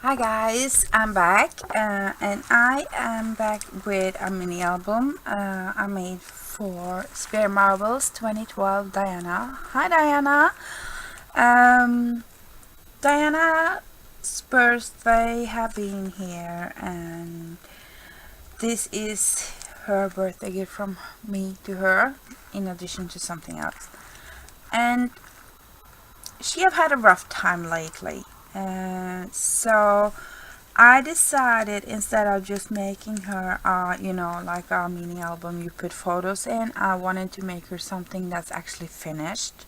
Hi guys, I'm back and I am back with a mini album I made for Spare Marbles 2012 Diana. Hi Diana! Um, Diana's birthday have been here and this is her birthday gift from me to her in addition to something else. And she have had a rough time lately. So I decided instead of just making her, like a mini album you put photos in, I wanted to make her something that's actually finished.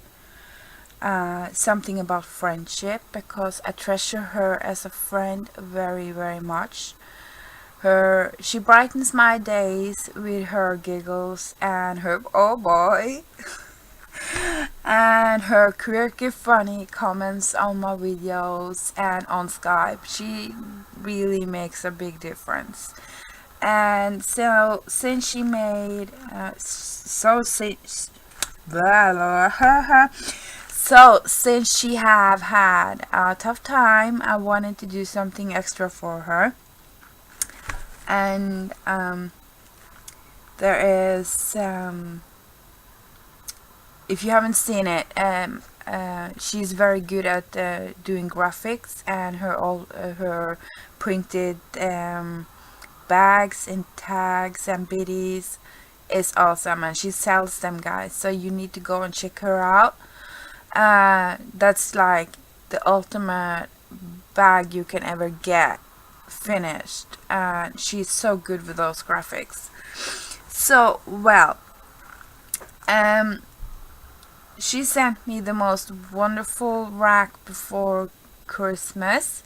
Something about friendship because I treasure her as a friend very, very much. She brightens my days with her giggles and her oh boy and her quirky funny comments on my videos and on Skype. She really makes a big difference. And so since she made so since she have had a tough time, I wanted to do something extra for her. And there is if you haven't seen it, she's very good at doing graphics, and her printed bags and tags and biddies is awesome, and she sells them, guys. So you need to go and check her out. That's like the ultimate bag you can ever get finished, and she's so good with those graphics. So well, she sent me the most wonderful rack before Christmas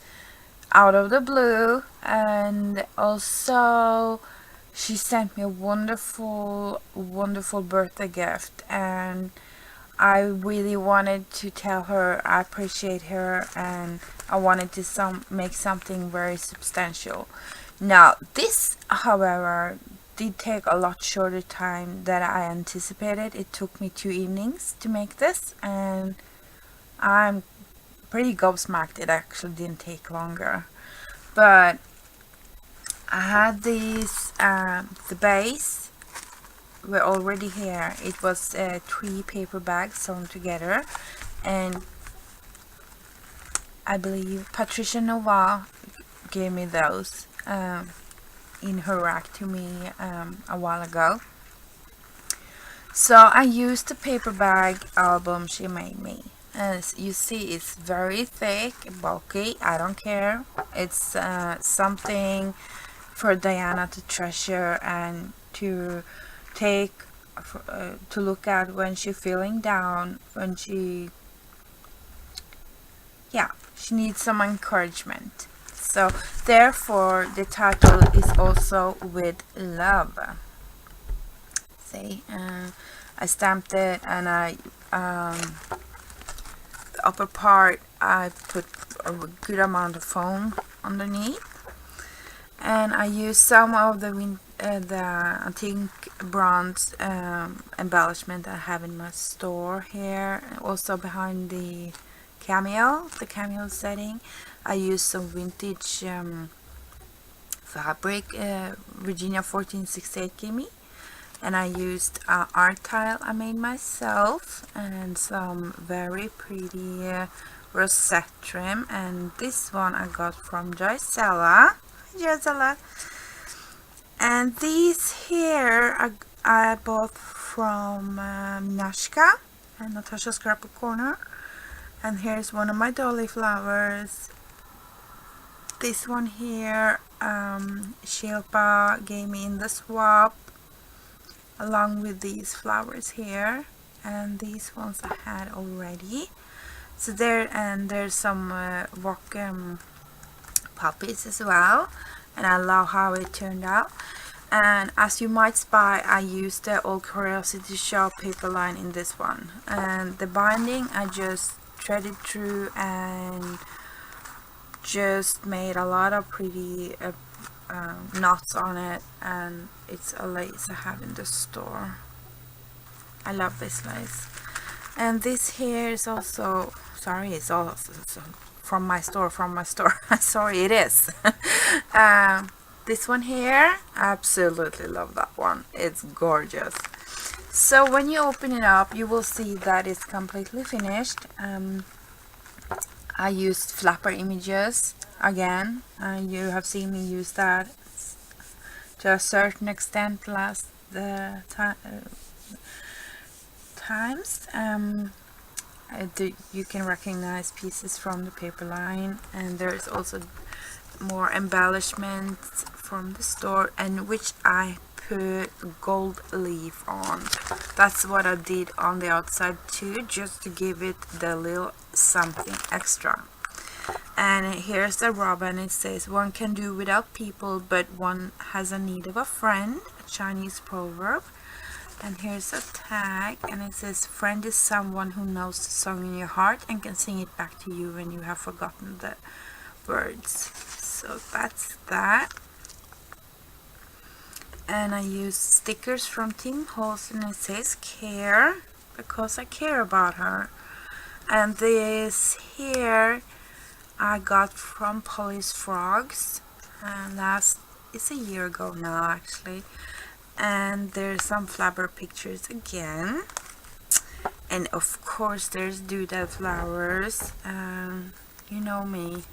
out of the blue, and also she sent me a wonderful birthday gift, and I really wanted to tell her I appreciate her, and I wanted to make something very substantial. Now this, however, did take a lot shorter time than I anticipated. It took me 2 evenings to make this, and I'm pretty gobsmacked it actually didn't take longer. But I had these, the base were already here. It was 3 paper bags sewn together, and I believe Patricia Nova gave me those in her rack to me a while ago. So I used the paper bag album she made me. As you see, it's very thick, bulky. I don't care. It's something for Diana to treasure and to take, to look at when she's feeling down, when she needs some encouragement. So therefore the title is also with love. See, I stamped it, and the upper part I put a good amount of foam underneath, and I used some of the antique bronze embellishment I have in my store here, and also behind the cameo setting. I used some vintage fabric Virginia 1468 gave me, and I used art tile I made myself, and some very pretty rosette trim, and this one I got from Gisela. And these here I bought from Nashka and Natasha's Scrapbook Corner. And here's one of my dolly flowers. This one here, Shilpa gave me in the swap, along with these flowers here, and these ones I had already. So there's some rock puppies as well, and I love how it turned out. And as you might spy, I used the Old Curiosity Shop paper line in this one, and the binding I just threaded through and just made a lot of pretty knots on it, and it's a lace I have in the store. I love this lace. And this here is also, sorry, it's also from my store. Sorry, it is. This one here, absolutely love that one. It's gorgeous. So when you open it up, you will see that it's completely finished. I used flapper images again. You have seen me use that to a certain extent last times. You can recognize pieces from the paper line, and there's also more embellishments from the store, and which I put gold leaf on. That's what I did on the outside too, just to give it the little something extra. And here's the rubber, and it says, "One can do without people, but one has a need of a friend," a Chinese proverb. And here's a tag, and it says, "Friend is someone who knows the song in your heart and can sing it back to you when you have forgotten the words." So that's that. And I use stickers from Tim Holtz, and it says "Care," because I care about her. And this here I got from Polly's Frogs, and it's a year ago now actually. And there's some flabber pictures again, and of course there's doodad flowers. You know me.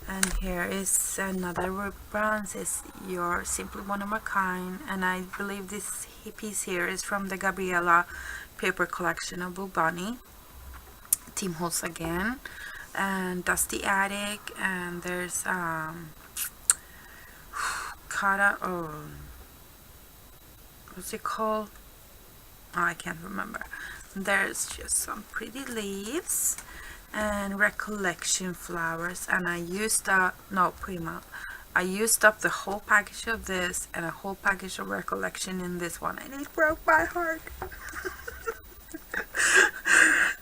And here is another word brown, says, "You're simply one of a kind." And I believe this piece here is from the Gabriella paper collection of Blue Bunny. Tim Holtz again, and Dusty Attic, and there's what's it called? Oh, I can't remember. There's just some pretty leaves and recollection flowers, and I used up the whole package of this and a whole package of recollection in this one, and it broke my heart.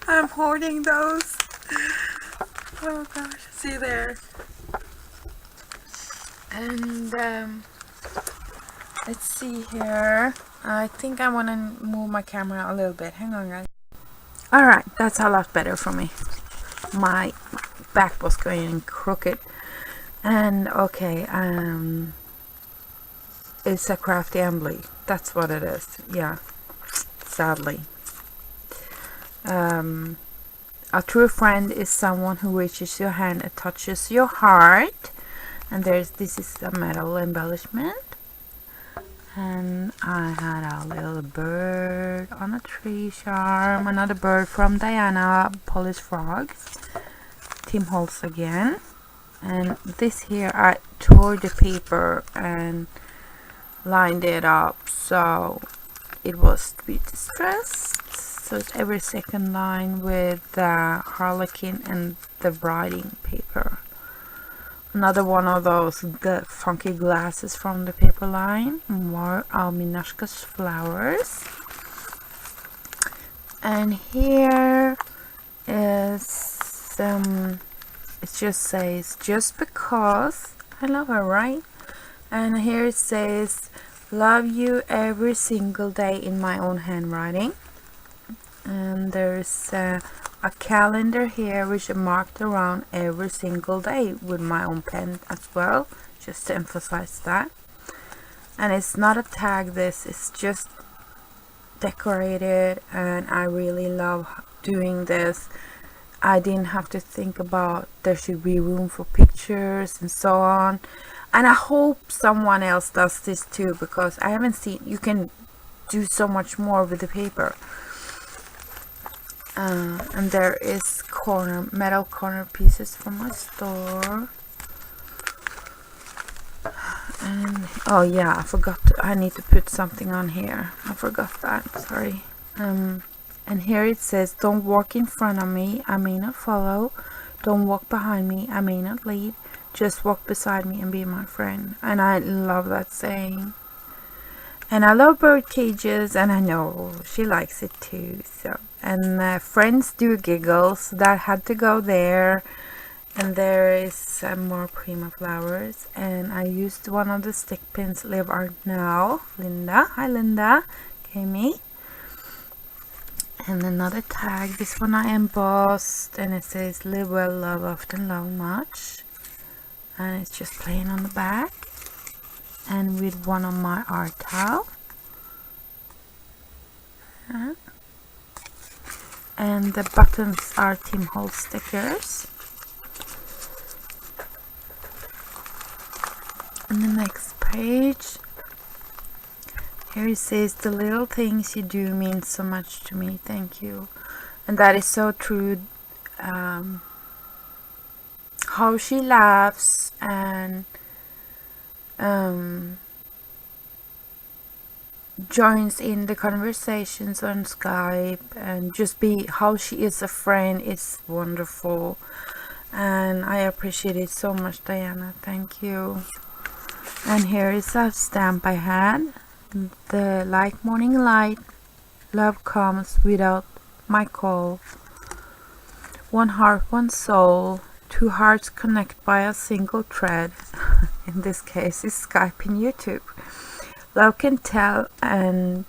I'm hoarding those. Oh gosh, see there. And let's see here. I think I want to move my camera a little bit. Hang on, guys. Alright, that's a lot better for me. My back was going crooked. And okay, it's a crafty embly. That's what it is. Yeah, sadly. A true friend is someone who reaches your hand and touches your heart. And this is a metal embellishment. And I had a little bird on a tree charm, another bird from Diana, Polish Frogs, Tim Holtz again. And this here, I tore the paper and lined it up so it was to be distressed. So it's every second line with the harlequin and the writing paper. Another one of those funky glasses from the paper line. More Alminashka's flowers. And here is it just says, "Just because." I love her, right? And here it says, "Love you every single day," in my own handwriting. And there's a calendar here which I marked around every single day with my own pen as well, just to emphasize that. And it's not a tag, this is just decorated, and I really love doing this. I didn't have to think about there should be room for pictures and so on. And I hope someone else does this too, because I haven't seen, you can do so much more with the paper. And there is metal corner pieces from my store. And oh yeah, I forgot I need to put something on here. I forgot that, sorry. And here it says, "Don't walk in front of me, I may not follow. Don't walk behind me, I may not lead. Just walk beside me and be my friend." And I love that saying. And I love bird cages, and I know she likes it too. So, and friends do giggles, that had to go there. And there is more Prima flowers, and I used one of the stick pins. Live Art Now, Linda. Hi Linda, Kami. And another tag, this one I embossed, and it says live well, love often, love much, and it's just plain on the back, and with one of my art towel. And the buttons are Tim Holtz stickers. And the next page, here it says, the little things you do mean so much to me, thank you. And that is so true. How she laughs and joins in the conversations on Skype, and just be how she is a friend is wonderful, and I appreciate it so much, Diana, thank you. And here is a stamp I had, the like morning light, love comes without my call, one heart, one soul, two hearts connect by a single thread. In this case is Skype and YouTube. Love can tell and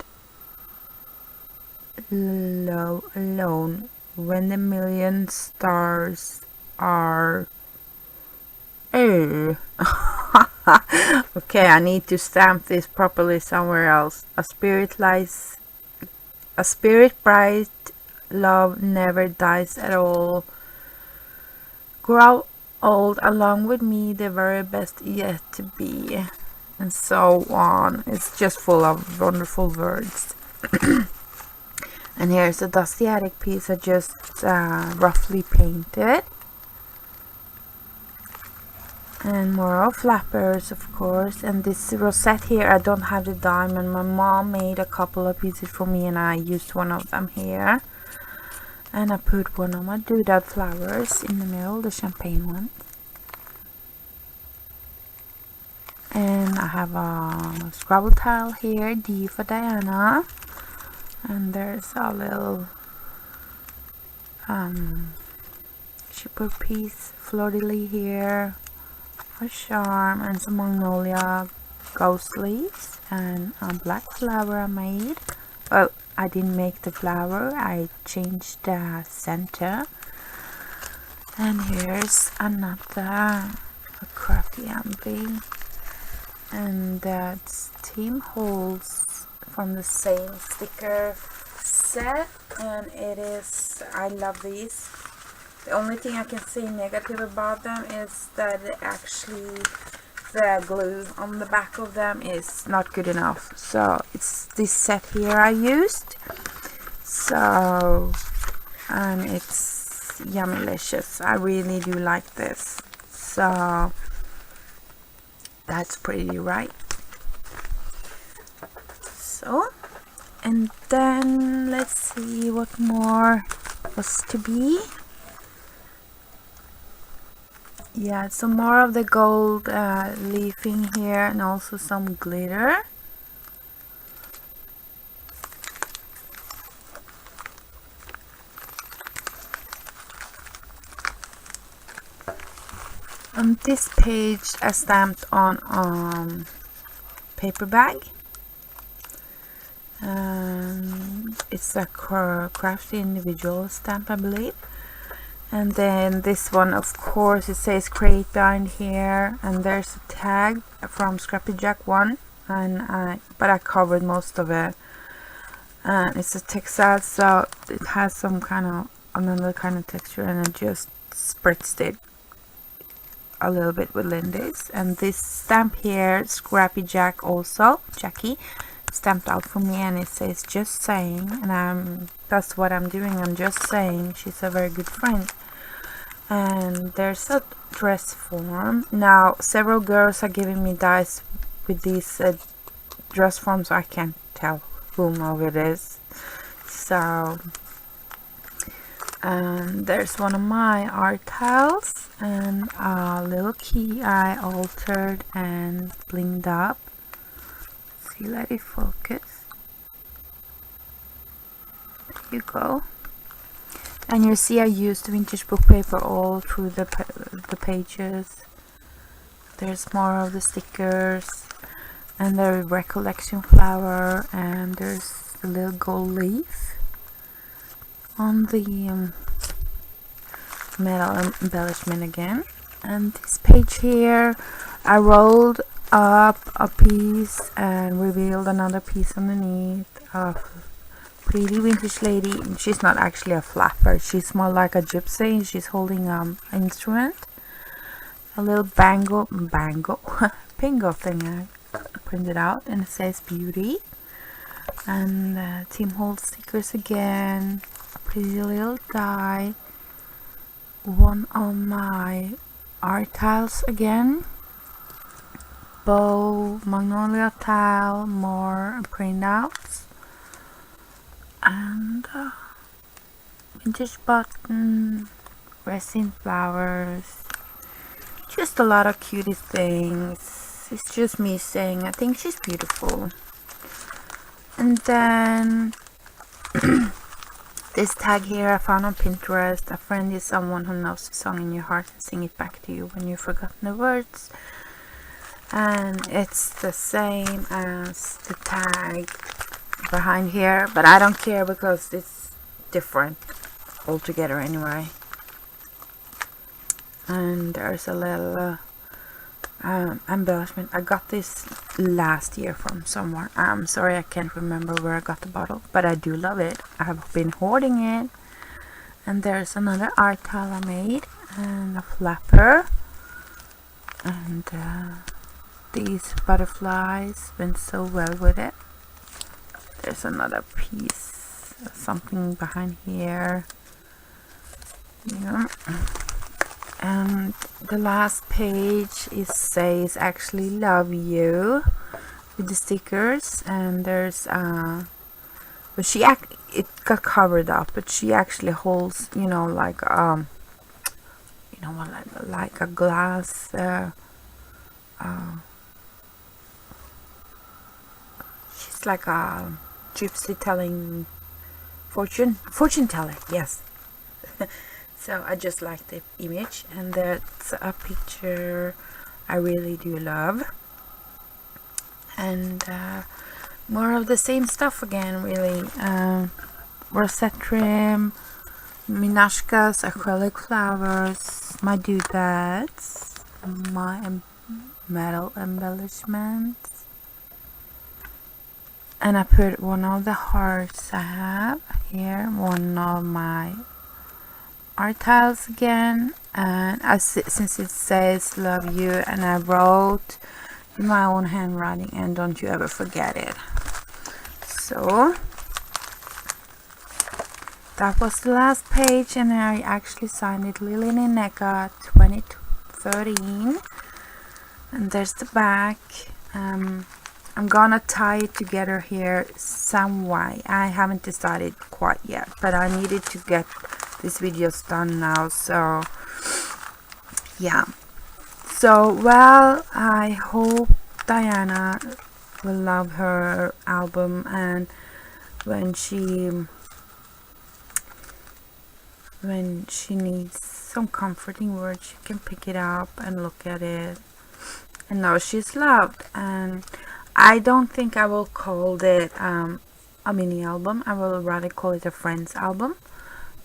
love alone when the million stars are. Oh. Okay, I need to stamp this properly somewhere else. A spirit bright, love never dies at all. Grow old along with me, the very best yet to be. And so on. It's just full of wonderful words. And here's a dusty attic piece I just roughly painted. And more of flappers, of course. And this rosette here, I don't have the diamond. My mom made a couple of pieces for me and I used one of them here. And I put one of my doodad flowers in the middle, the champagne one. And I have a Scrabble tile here, D for Diana. And there's a little shepherd piece, fleur-de-lis here, a charm, and some magnolia ghost leaves, and a black flower I made. Well, I didn't make the flower, I changed the center. And here's another crafty envy. And that's Tim Holtz from the same sticker set, and it is, I love these. The only thing I can say negative about them is that actually the glue on the back of them is not good enough. So it's this set here I used. So, and it's yummylicious. I really do like this. So that's pretty, right? So, and then let's see what more was to be. Yeah, some more of the gold leafing here, and also some glitter. On this page I stamped on paper bag. It's a crafty individual stamp, I believe. And then this one, of course, it says create behind here, and there's a tag from Scrappy Jack 1, and but I covered most of it. And it's a textile, so it has some kind of another kind of texture, and I just spritzed it a little bit with Lindy's. And this stamp here, Scrappy Jack, also Jackie, stamped out for me, and it says just saying, and that's what I'm doing, I'm just saying. She's a very good friend. And there's a dress form. Now several girls are giving me dice with these dress forms, so I can't tell whom of it is. So there's one of my art tiles, and a little key I altered and blinged up. See, let it focus. There you go. And you see I used vintage book paper all through the pages. There's more of the stickers, and the recollection flower, and there's a little gold leaf. on the metal embellishment again. And this page here, I rolled up a piece and revealed another piece underneath of pretty vintage lady. She's not actually a flapper, she's more like a gypsy. She's holding an instrument, a little pingo thing I printed out, and it says beauty. And Tim Holtz stickers again, a pretty little die, one of my art tiles again, bow, magnolia tile, more printouts, and vintage button, resin flowers, just a lot of cutie things. It's just me saying I think she's beautiful. And then this tag here I found on Pinterest. A friend is someone who knows the song in your heart and sing it back to you when you've forgotten the words. And it's the same as the tag behind here, but I don't care because it's different altogether anyway. And there's a little embellishment. I got this last year from somewhere. I'm sorry I can't remember where I got the bottle, but I do love it. I have been hoarding it. And there's another art tile I made, and a flapper, and these butterflies went so well with it. There's another piece, something behind here, yeah. And the last page says actually love you with the stickers, and there's but it got covered up, but she actually holds, you know, like a glass she's like a gypsy telling fortune teller, yes. So I just like the image, and that's a picture I really do love. And more of the same stuff again, really. Rosette trim, Minashka's acrylic flowers, my doodads, my metal embellishments, and I put one of the hearts I have here, one of my art tiles again, and since it says love you, and I wrote in my own handwriting, and don't you ever forget it. So that was the last page, and I actually signed it Lineca 2013. And there's the back. I'm gonna tie it together here some way. I haven't decided quite yet, but I needed to get this videos done now, so yeah. So well, I hope Diana will love her album, and when she needs some comforting words, she can pick it up and look at it and know she's loved. And I don't think I will call it a mini album. I will rather call it a friend's album,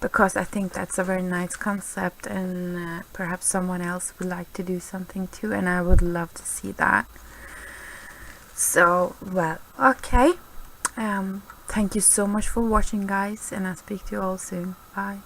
because I think that's a very nice concept, and perhaps someone else would like to do something too, and I would love to see that. So well, okay, thank you so much for watching, guys, and I'll speak to you all soon. Bye.